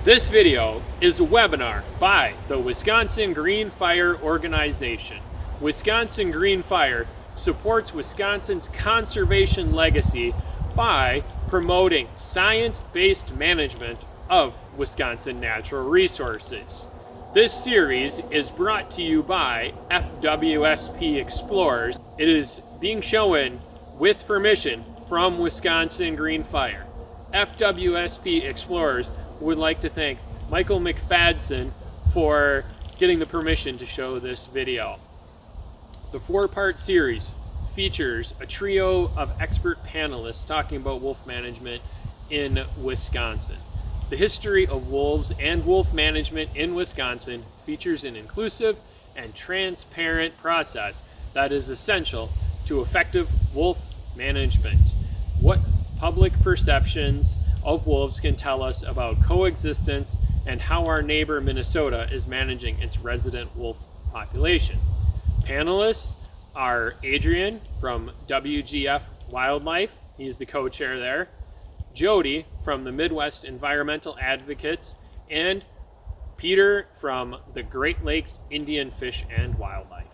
This video is a webinar by the Wisconsin Green Fire Organization. Wisconsin Green Fire supports Wisconsin's conservation legacy by promoting science-based management of Wisconsin natural resources. This series is brought to you by FWSP Explorers. It is being shown with permission from Wisconsin Green Fire. FWSP Explorers would like to thank Michael McFadden for getting the permission to show this video. The four-part series features a trio of expert panelists talking about wolf management in Wisconsin. The history of wolves and wolf management in Wisconsin features an inclusive and transparent process that is essential to effective wolf management. What public perceptions of wolves can tell us about coexistence and how our neighbor Minnesota is managing its resident wolf population. Panelists are Adrian from WGF Wildlife, he's the co-chair there, Jody from the Midwest Environmental Advocates, and Peter from the Great Lakes Indian Fish and Wildlife.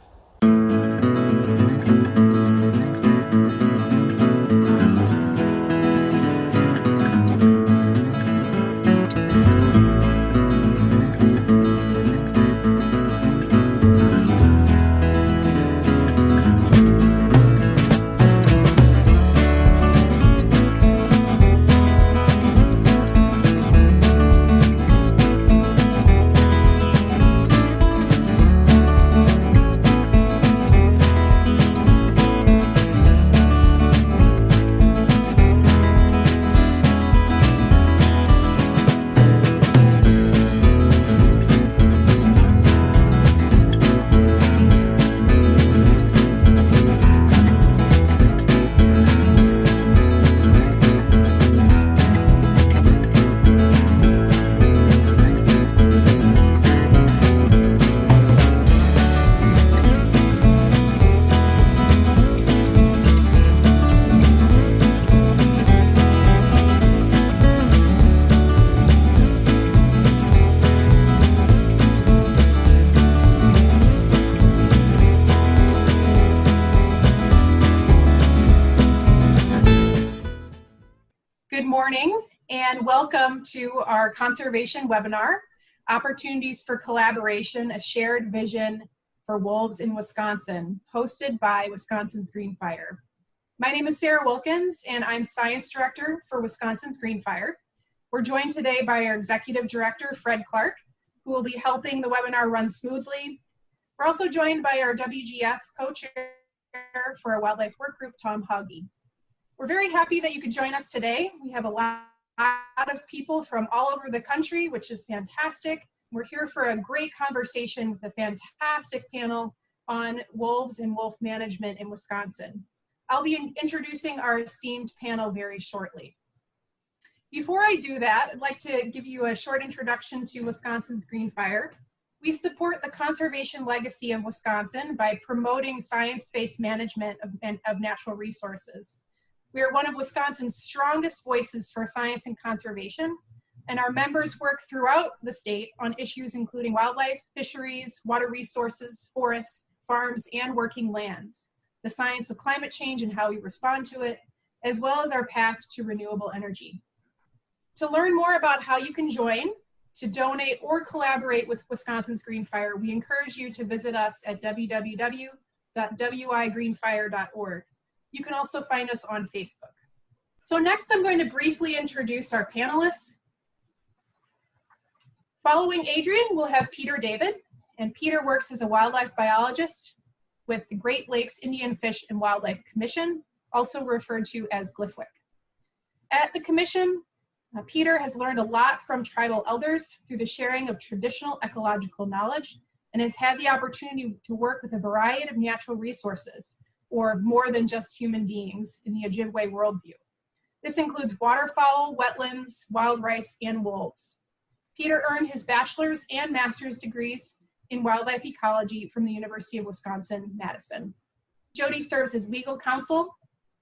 Good morning and welcome to our conservation webinar, Opportunities for Collaboration, a Shared Vision for Wolves in Wisconsin, hosted by Wisconsin's Green Fire. My name is Sarah Wilkins and I'm Science Director for Wisconsin's Green Fire. We're joined today by our Executive Director, Fred Clark, who will be helping the webinar run smoothly. We're also joined by our WGF co-chair for our Wildlife Work Group, Tom Hauge. We're very happy that you could join us today. We have a lot of people from all over the country, which is fantastic. We're here for a great conversation with a fantastic panel on wolves and wolf management in Wisconsin. I'll be introducing our esteemed panel very shortly. Before I do that, I'd like to give you a short introduction to Wisconsin's Green Fire. We support the conservation legacy of Wisconsin by promoting science-based management of natural resources. We are one of Wisconsin's strongest voices for science and conservation, and our members work throughout the state on issues including wildlife, fisheries, water resources, forests, farms, and working lands, the science of climate change and how we respond to it, as well as our path to renewable energy. To learn more about how you can join, to donate, or collaborate with Wisconsin's Green Fire, we encourage you to visit us at www.wigreenfire.org. You can also find us on Facebook. So next I'm going to briefly introduce our panelists. Following Adrian, we'll have Peter David, and Peter works as a wildlife biologist with the Great Lakes Indian Fish and Wildlife Commission, also referred to as GLFWC. At the Commission, Peter has learned a lot from tribal elders through the sharing of traditional ecological knowledge and has had the opportunity to work with a variety of natural resources, or more than just human beings in the Ojibwe worldview. This includes waterfowl, wetlands, wild rice, and wolves. Peter earned his bachelor's and master's degrees in wildlife ecology from the University of Wisconsin-Madison. Jody serves as legal counsel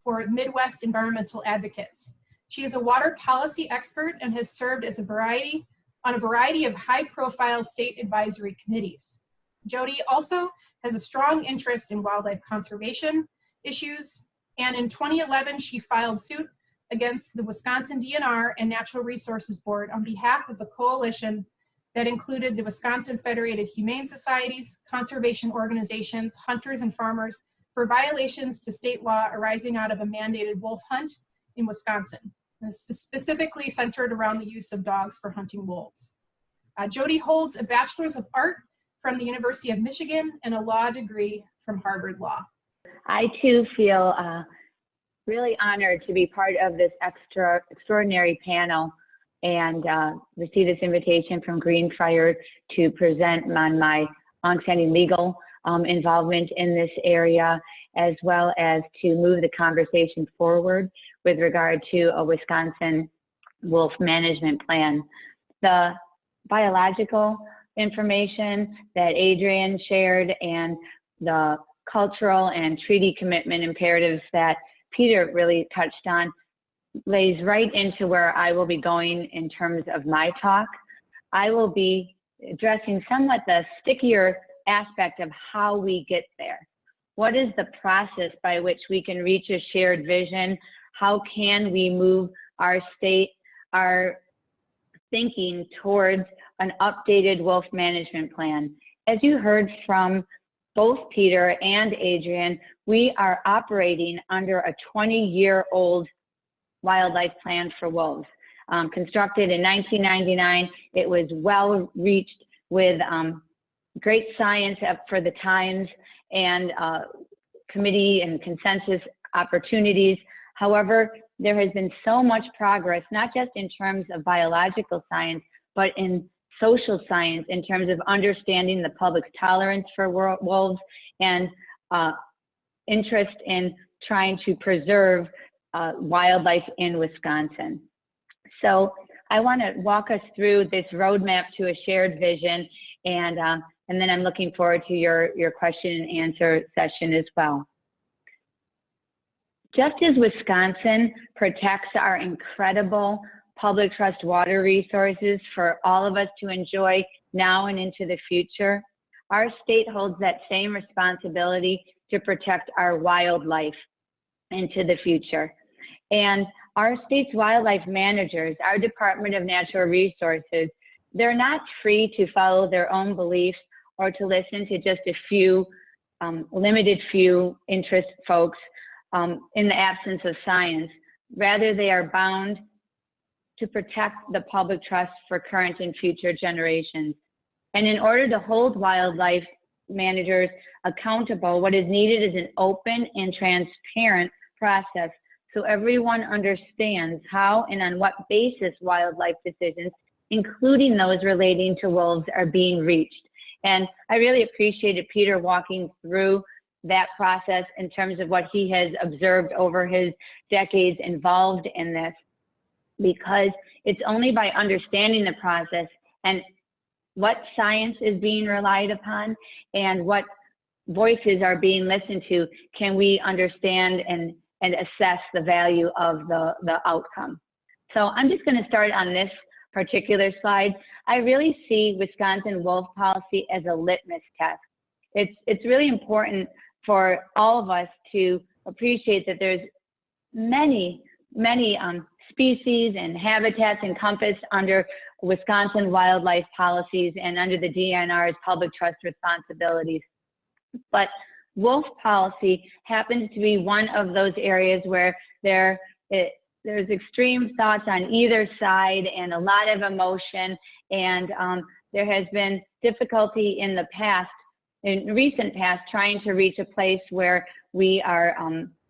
for Midwest Environmental Advocates. She is a water policy expert and has served as a variety on a variety of high-profile state advisory committees. Jody also has a strong interest in wildlife conservation issues, and in 2011, she filed suit against the Wisconsin DNR and Natural Resources Board on behalf of a coalition that included the Wisconsin Federated Humane Societies, conservation organizations, hunters and farmers, for violations to state law arising out of a mandated wolf hunt in Wisconsin, and specifically centered around the use of dogs for hunting wolves. Jody holds a Bachelor's of Art from the University of Michigan and a law degree from Harvard Law. I too feel really honored to be part of this extraordinary panel and receive this invitation from Greenfire to present on my longstanding legal involvement in this area, as well as to move the conversation forward with regard to a Wisconsin wolf management plan. The biological information that Adrian shared and the cultural and treaty commitment imperatives that Peter really touched on lays right into where I will be going in terms of my talk. I will be addressing somewhat the stickier aspect of how we get there. What is the process by which we can reach a shared vision? How can we move our state, our thinking towards an updated wolf management plan? As you heard from both Peter and Adrian, we are operating under a 20-year-old wildlife plan for wolves. Constructed in 1999, it was well reached with great science for the times and committee and consensus opportunities. However, there has been so much progress, not just in terms of biological science, but in social science, in terms of understanding the public's tolerance for wolves and interest in trying to preserve wildlife in Wisconsin. So I want to walk us through this roadmap to a shared vision, and then I'm looking forward to your question and answer session as well. Just as Wisconsin protects our incredible public trust water resources for all of us to enjoy now and into the future, our state holds that same responsibility to protect our wildlife into the future. And our state's wildlife managers, our Department of Natural Resources, they're not free to follow their own beliefs or to listen to just a few, limited few interest folks in the absence of science. Rather, they are bound to protect the public trust for current and future generations. And in order to hold wildlife managers accountable, what is needed is an open and transparent process so everyone understands how and on what basis wildlife decisions, including those relating to wolves, are being reached. And I really appreciated Peter walking through that process in terms of what he has observed over his decades involved in this, because it's only by understanding the process and what science is being relied upon and what voices are being listened to can we understand and assess the value of the outcome. So I'm just going to start on this particular slide. I really see Wisconsin wolf policy as a litmus test. It's really important for all of us to appreciate that there's many species and habitats encompassed under Wisconsin wildlife policies and under the DNR's public trust responsibilities. But wolf policy happens to be one of those areas where there's extreme thoughts on either side and a lot of emotion, and there has been difficulty in the past, in recent past, trying to reach a place where we are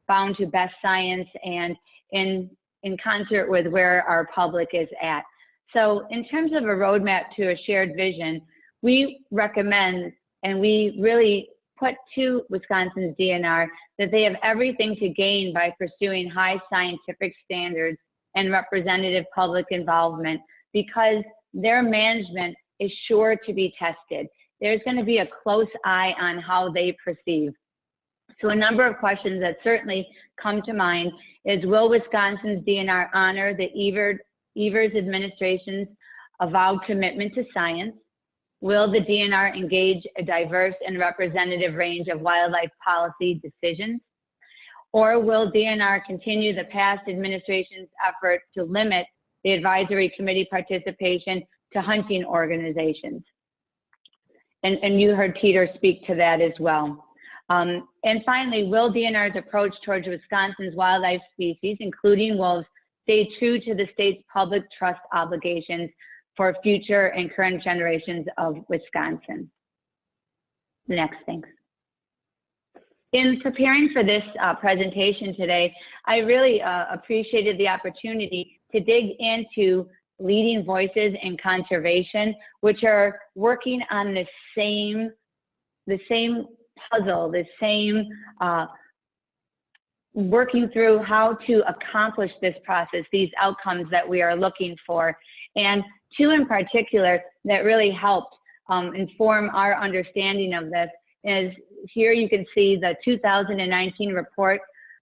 bound to best science and in concert with where our public is at. So in terms of a roadmap to a shared vision, we recommend, and we really put to Wisconsin's DNR, that they have everything to gain by pursuing high scientific standards and representative public involvement, because their management is sure to be tested. There's going to be a close eye on how they perceive. So a number of questions that certainly come to mind is, will Wisconsin's DNR honor the Evers administration's avowed commitment to science? Will the DNR engage a diverse and representative range of wildlife policy decisions? Or will DNR continue the past administration's effort to limit the advisory committee participation to hunting organizations? And you heard Peter speak to that as well. And finally, will DNR's approach towards Wisconsin's wildlife species, including wolves, stay true to the state's public trust obligations for future and current generations of Wisconsin? Next, thanks. In preparing for this presentation today, I really appreciated the opportunity to dig into leading voices in conservation, which are working on the same puzzle, the same working through how to accomplish this process, these outcomes that we are looking for. And two in particular that really helped inform our understanding of this is, here you can see the 2019 report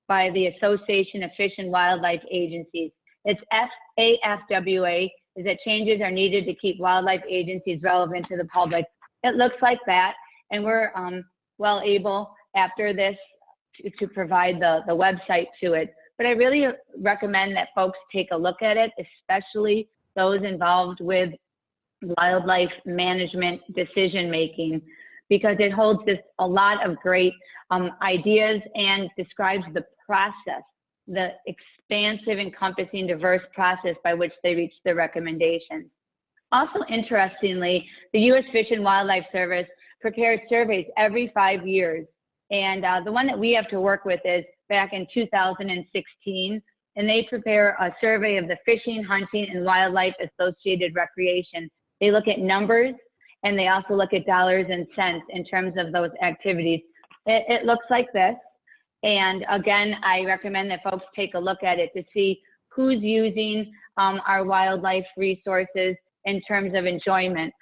by the Association of Fish and Wildlife Agencies. It's AFWA, is that changes are needed to keep wildlife agencies relevant to the public. It looks like that, and we're well able after this to provide the website to it. But I really recommend that folks take a look at it, especially those involved with wildlife management decision making, because it holds a lot of great ideas and describes the process, the expansive, encompassing, diverse process by which they reach their recommendations. Also, interestingly, the U.S. Fish and Wildlife Service prepares surveys every 5 years. And the one that we have to work with is back in 2016, and they prepare a survey of the fishing, hunting, and wildlife associated recreation. They look at numbers, and they also look at dollars and cents in terms of those activities. It looks like this. And again, I recommend that folks take a look at it to see who's using our wildlife resources in terms of enjoyment.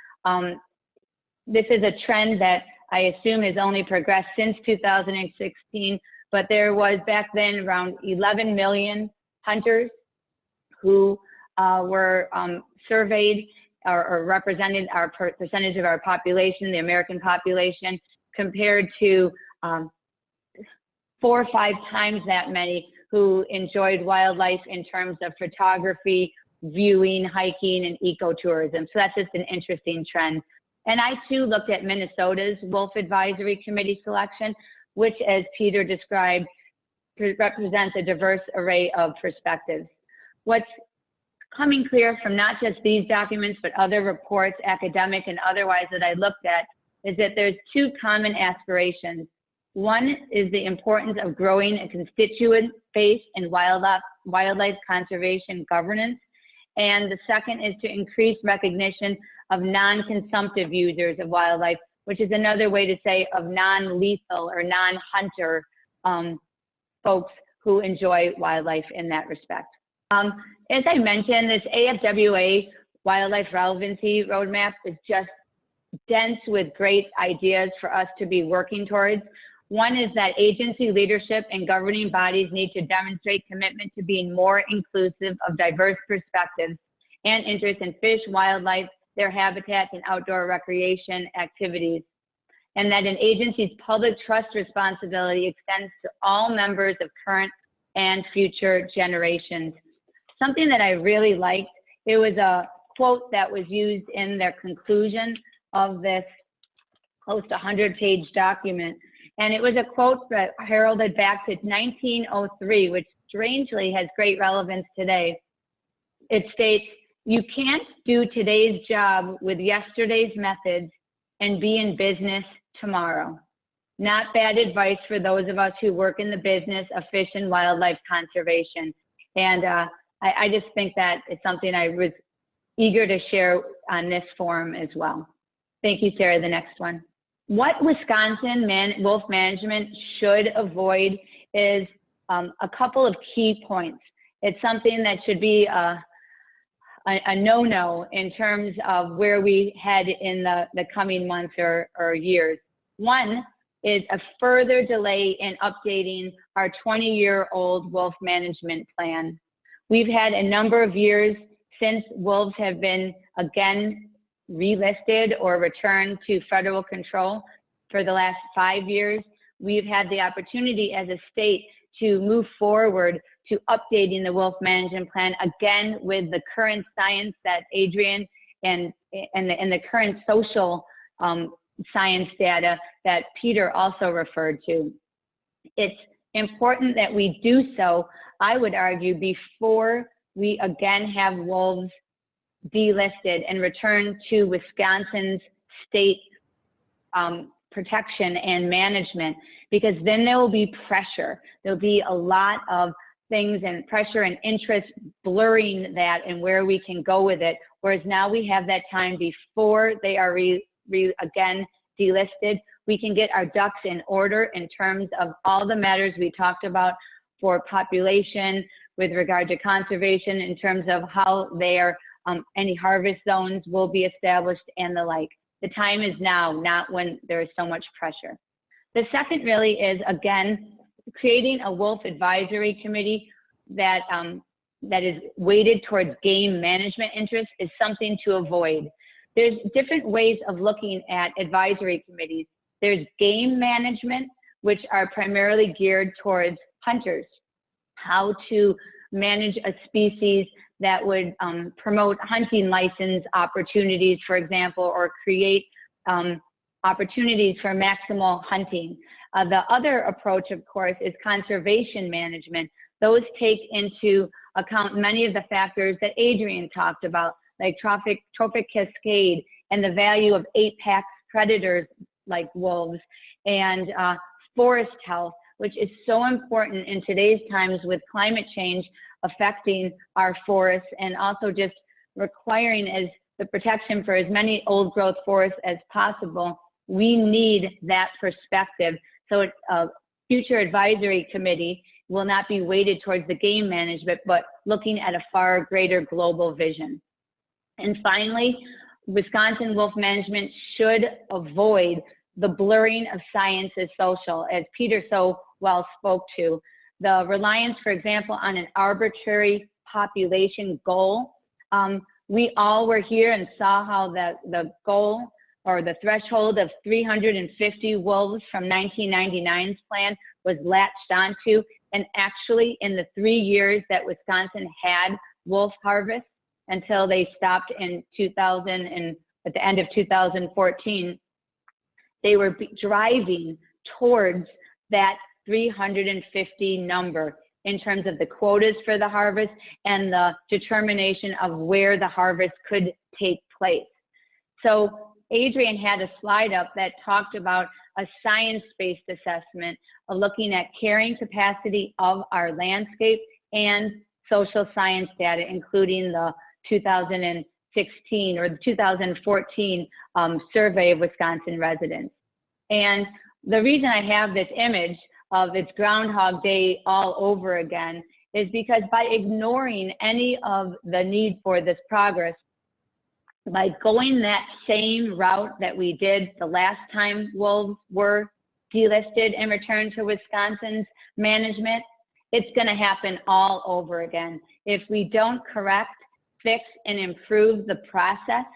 This is a trend that I assume has only progressed since 2016, but there was back then around 11 million hunters who were surveyed or represented our percentage of our population, the American population, compared to 4 or 5 times that many who enjoyed wildlife in terms of photography, viewing, hiking, and ecotourism. So that's just an interesting trend. And I too looked at Minnesota's Wolf Advisory Committee selection, which, as Peter described, represents a diverse array of perspectives. What's coming clear from not just these documents, but other reports, academic and otherwise, that I looked at, is that there's 2 common aspirations. One is the importance of growing a constituent base in wildlife conservation governance. And the second is to increase recognition of non-consumptive users of wildlife, which is another way to say of non-lethal or non-hunter folks who enjoy wildlife in that respect. As I mentioned, this AFWA Wildlife Relevancy Roadmap is just dense with great ideas for us to be working towards. One is that agency leadership and governing bodies need to demonstrate commitment to being more inclusive of diverse perspectives and interests in fish, wildlife, their habitats, and outdoor recreation activities. And that an agency's public trust responsibility extends to all members of current and future generations. Something that I really liked, it was a quote that was used in their conclusion of this close to 100-page document. And it was a quote that heralded back to 1903, which strangely has great relevance today. It states, "You can't do today's job with yesterday's methods and be in business tomorrow." Not bad advice for those of us who work in the business of fish and wildlife conservation. And I just think that it's something I was eager to share on this forum as well. Thank you, Sarah. The next one. What Wisconsin wolf management should avoid is a couple of key points. It's something that should be a no-no in terms of where we head in the coming months or years. One is a further delay in updating our 20-year-old wolf management plan. We've had a number of years since wolves have been again relisted or returned to federal control for the last 5 years, we've had the opportunity as a state to move forward to updating the wolf management plan again with the current science that Adrian and the current social science data that Peter also referred to. It's important that we do so, I would argue, before we again have wolves delisted and returned to Wisconsin's state protection and management, because then there will be pressure. There'll be a lot of things and pressure and interest blurring that and where we can go with it. Whereas now we have that time before they are again delisted. We can get our ducks in order in terms of all the matters we talked about for population, with regard to conservation, in terms of how any harvest zones will be established and the like. The time is now, not when there is so much pressure. The second really is, again, creating a wolf advisory committee that is weighted towards game management interests is something to avoid. There's different ways of looking at advisory committees. There's game management, which are primarily geared towards hunters, how to manage a species that would promote hunting license opportunities, for example, or create opportunities for maximal hunting. The other approach, of course, is conservation management. Those take into account many of the factors that Adrian talked about, like trophic cascade and the value of apex predators like wolves, and forest health, which is so important in today's times with climate change affecting our forests, and also just requiring as the protection for as many old growth forests as possible. We need that perspective. So a future advisory committee will not be weighted towards the game management, but looking at a far greater global vision. And finally, Wisconsin wolf management should avoid the blurring of science as social, as Peter so well spoke to. The reliance, for example, on an arbitrary population goal. We all were here and saw how the goal or the threshold of 350 wolves from 1999's plan was latched onto. And actually, in the 3 years that Wisconsin had wolf harvest until they stopped in 2000 and at the end of 2014, they were driving towards that 350 number in terms of the quotas for the harvest and the determination of where the harvest could take place. So Adrian had a slide up that talked about a science-based assessment of looking at carrying capacity of our landscape and social science data, including the 2016 or the 2014 survey of Wisconsin residents. And the reason I have this image of it's Groundhog Day all over again is because by ignoring any of the need for this progress, by going that same route that we did the last time wolves were delisted and returned to Wisconsin's management, it's going to happen all over again. If we don't correct, fix, and improve the process,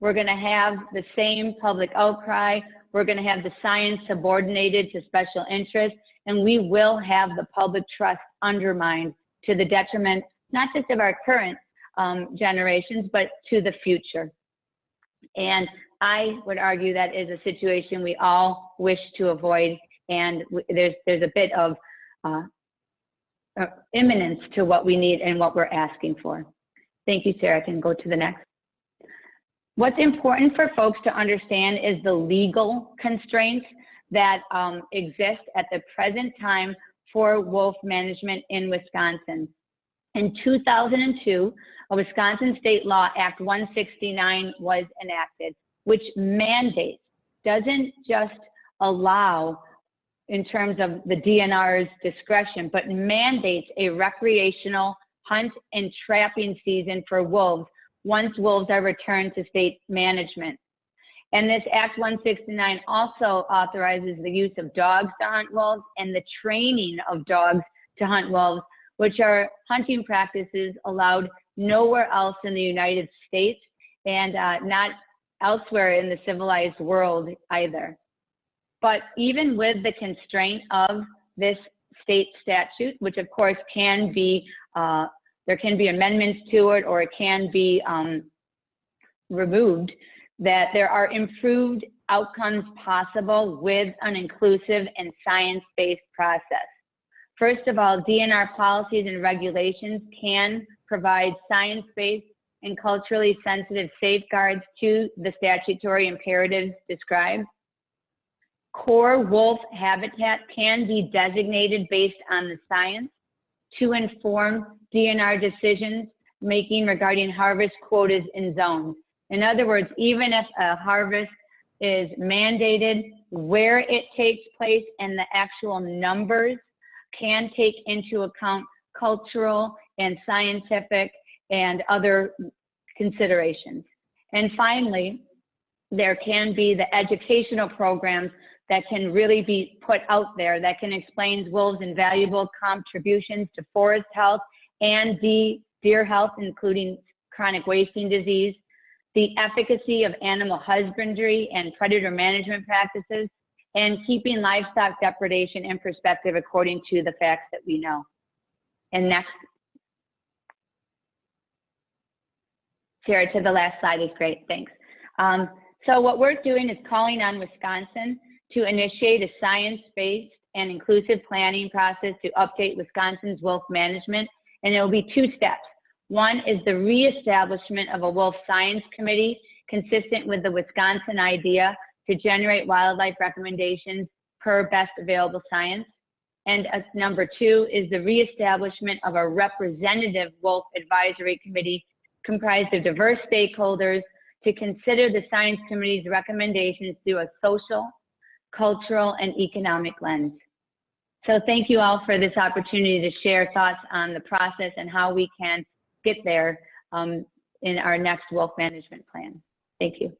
we're going to have the same public outcry. We're going to have the science subordinated to special interests, and we will have the public trust undermined to the detriment, not just of our current generations, but to the future. And I would argue that is a situation we all wish to avoid, and there's a bit of imminence to what we need and what we're asking for. Thank you, Sarah. I can go to the next. What's important for folks to understand is the legal constraints that exist at the present time for wolf management in Wisconsin. In 2002, a Wisconsin State Law, Act 169, was enacted, which mandates, doesn't just allow in terms of the DNR's discretion, but mandates a recreational hunt and trapping season for wolves once wolves are returned to state management. And this Act 169 also authorizes the use of dogs to hunt wolves and the training of dogs to hunt wolves, which are hunting practices allowed nowhere else in the United States, and not elsewhere in the civilized world either. But even with the constraint of this state statute, which of course can be, there can be amendments to it, or it can be removed, that there are improved outcomes possible with an inclusive and science-based process. First of all, DNR policies and regulations can provide science-based and culturally sensitive safeguards to the statutory imperatives described. Core wolf habitat can be designated based on the science to inform DNR decisions making regarding harvest quotas in zones. In other words, even if a harvest is mandated, where it takes place and the actual numbers can take into account cultural and scientific and other considerations. And finally, there can be the educational programs that can really be put out there that can explain wolves' invaluable contributions to forest health and deer health, including chronic wasting disease, the efficacy of animal husbandry and predator management practices, and keeping livestock depredation in perspective according to the facts that we know. And next. Sarah, to the last slide is great, thanks. So what we're doing is calling on Wisconsin to initiate a science-based and inclusive planning process to update Wisconsin's wolf management, and it will be 2 steps. One is the reestablishment of a wolf science committee consistent with the Wisconsin idea to generate wildlife recommendations per best available science. And number 2 is the reestablishment of a representative wolf advisory committee comprised of diverse stakeholders to consider the science committee's recommendations through a social, cultural, and economic lens. So thank you all for this opportunity to share thoughts on the process and how we can get there in our next wolf management plan. Thank you.